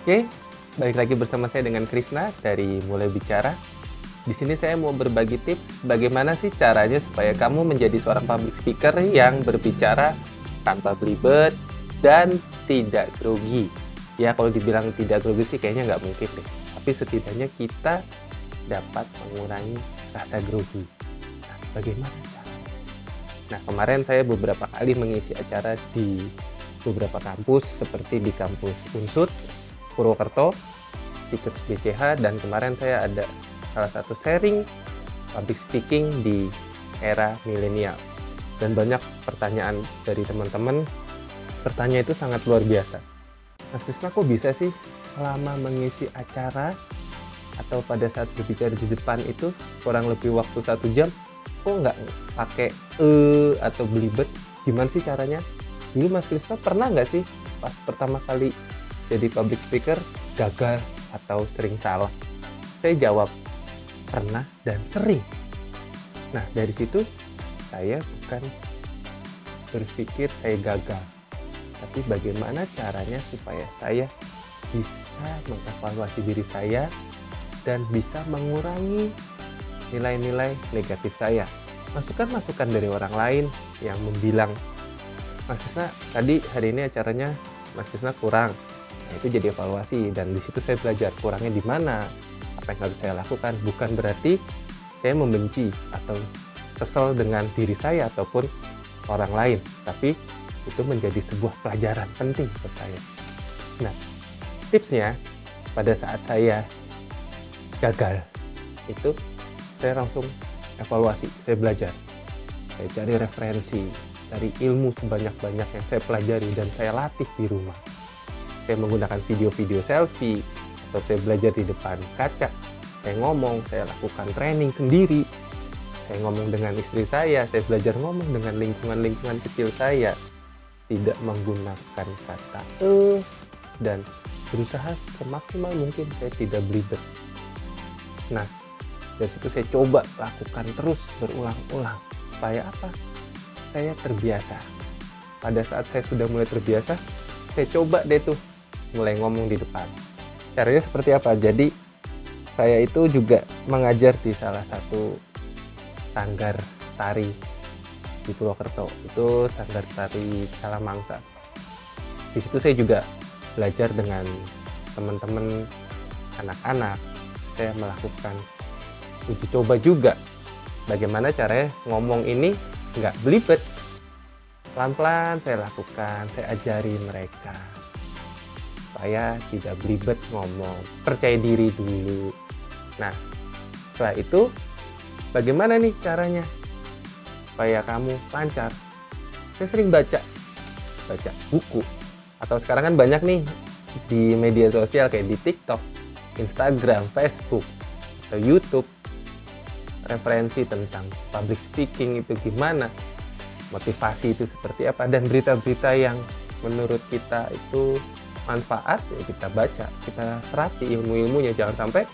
Oke, balik lagi bersama saya dengan Krisna dari Mulai Bicara. Di sini saya mau berbagi tips bagaimana sih caranya supaya kamu menjadi seorang public speaker yang berbicara tanpa belibet dan tidak grogi. Ya, kalau dibilang tidak grogi sih kayaknya nggak mungkin deh. Tapi setidaknya kita dapat mengurangi rasa grogi. Nah, bagaimana caranya? Nah, kemarin saya beberapa kali mengisi acara di beberapa kampus seperti di kampus Unsud, Purwokerto, Stikes BCH, dan kemarin saya ada salah satu sharing public speaking di era milenial. Dan banyak pertanyaan dari teman-teman, pertanyaan itu sangat luar biasa. Mas Krisna, kok bisa sih selama mengisi acara atau pada saat berbicara di depan itu kurang lebih waktu 1 jam, kok nggak pakai atau belibet? Gimana sih caranya? Dulu Mas Krisna pernah nggak sih pas pertama kali jadi public speaker gagal atau sering salah? Saya jawab, pernah dan sering. Nah, dari situ saya bukan berpikir saya gagal, tapi bagaimana caranya supaya saya bisa mengevaluasi diri saya dan bisa mengurangi nilai-nilai negatif saya. Masukan-masukan dari orang lain yang membilang, Mas Krisna, tadi hari ini acaranya Mas Krisna kurang. Nah, itu jadi evaluasi, dan di situ saya belajar kurangnya di mana, apa yang harus saya lakukan. Bukan berarti saya membenci atau kesel dengan diri saya ataupun orang lain, tapi itu menjadi sebuah pelajaran penting buat saya. Nah, tipsnya pada saat saya gagal itu saya langsung evaluasi, saya belajar, saya cari referensi, cari ilmu sebanyak-banyak yang saya pelajari dan saya latih di rumah. Saya menggunakan video-video selfie, atau saya belajar di depan kaca, saya ngomong, saya lakukan training sendiri, saya ngomong dengan istri saya belajar ngomong dengan lingkungan-lingkungan kecil saya, tidak menggunakan kata dan berusaha semaksimal mungkin saya tidak belibet. Nah, dari situ saya coba lakukan terus berulang-ulang, supaya apa? Saya terbiasa. Pada saat saya sudah mulai terbiasa, saya coba deh tuh mulai ngomong di depan. Caranya seperti apa? Jadi saya itu juga mengajar di salah satu sanggar tari di Purwokerto, itu sanggar tari Calamangsa. Di situ saya juga belajar dengan teman-teman anak-anak. Saya melakukan uji coba juga bagaimana caranya ngomong ini nggak belibet. Pelan-pelan saya lakukan, saya ajari mereka supaya tidak belibet ngomong, percaya diri dulu. Nah, setelah itu bagaimana nih caranya supaya kamu lancar? Saya sering baca buku, atau sekarang kan banyak nih di media sosial kayak di TikTok, Instagram, Facebook, atau YouTube, referensi tentang public speaking itu gimana, motivasi itu seperti apa, dan berita-berita yang menurut kita itu manfaat, ya kita baca, kita serati ilmu-ilmunya. Jangan sampai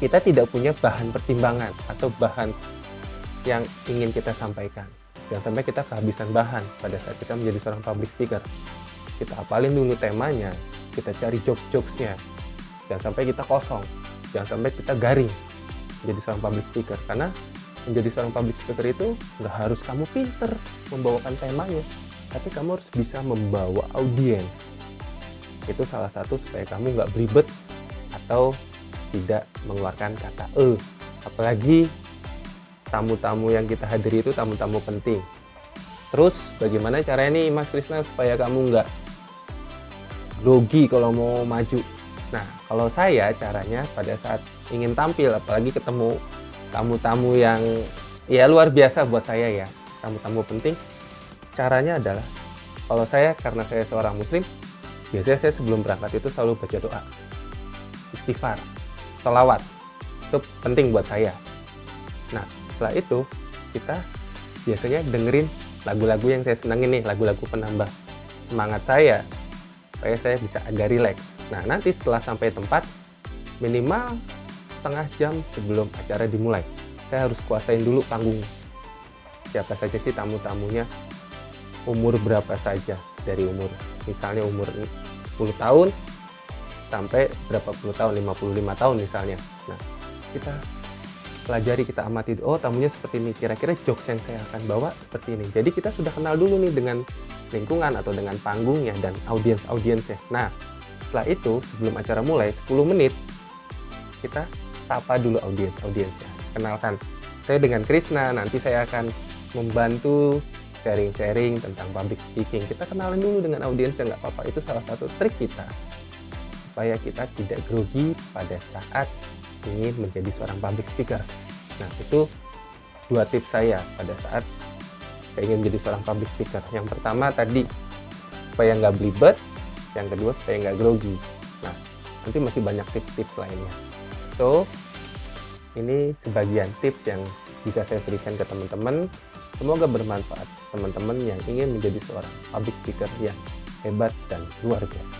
kita tidak punya bahan pertimbangan atau bahan yang ingin kita sampaikan. Jangan sampai kita kehabisan bahan pada saat kita menjadi seorang public speaker. Kita hafalin dulu temanya, kita cari jokes-jokesnya. Jangan sampai kita kosong, jangan sampai kita garing menjadi seorang public speaker. Karena menjadi seorang public speaker itu nggak harus kamu pinter membawakan temanya, tapi kamu harus bisa membawa audiens. Itu salah satu supaya kamu nggak belibet atau tidak mengeluarkan kata apalagi tamu-tamu yang kita hadiri itu tamu-tamu penting. Terus bagaimana caranya nih Mas Krisna supaya kamu nggak grogi kalau mau maju? Nah, kalau saya caranya pada saat ingin tampil, apalagi ketemu tamu-tamu yang ya luar biasa buat saya ya, tamu-tamu penting, caranya adalah, kalau saya karena saya seorang muslim, biasanya saya sebelum berangkat itu selalu baca doa, istighfar, sholawat. Itu penting buat saya. Nah, setelah itu kita biasanya dengerin lagu-lagu yang saya senangin nih, lagu-lagu penambah semangat saya, supaya saya bisa agak rileks. Nah, nanti setelah sampai tempat, minimal setengah jam sebelum acara dimulai, saya harus kuasain dulu panggung. Siapa saja sih tamu-tamunya, umur berapa saja, dari umur misalnya umur 10 tahun sampai berapa puluh tahun, 55 tahun misalnya. Nah, kita pelajari, kita amati, oh tamunya seperti ini, kira-kira jokes yang saya akan bawa seperti ini. Jadi kita sudah kenal dulu nih dengan lingkungan atau dengan panggungnya dan audiensnya. Nah, setelah itu sebelum acara mulai 10 menit kita sapa dulu audiensnya. Kenalkan, saya dengan Krisna, nanti saya akan membantu sharing-sharing tentang public speaking. Kita kenalan dulu dengan audiensnya, nggak apa-apa. Itu salah satu trik kita supaya kita tidak grogi pada saat ingin menjadi seorang public speaker. Nah, itu 2 tips saya pada saat saya ingin menjadi seorang public speaker. Yang pertama tadi, supaya nggak belibet. Yang kedua, supaya nggak grogi. Nah, nanti masih banyak tips-tips lainnya. So, ini sebagian tips yang bisa saya berikan ke teman-teman. Semoga bermanfaat teman-teman yang ingin menjadi seorang public speaker yang hebat dan luar biasa.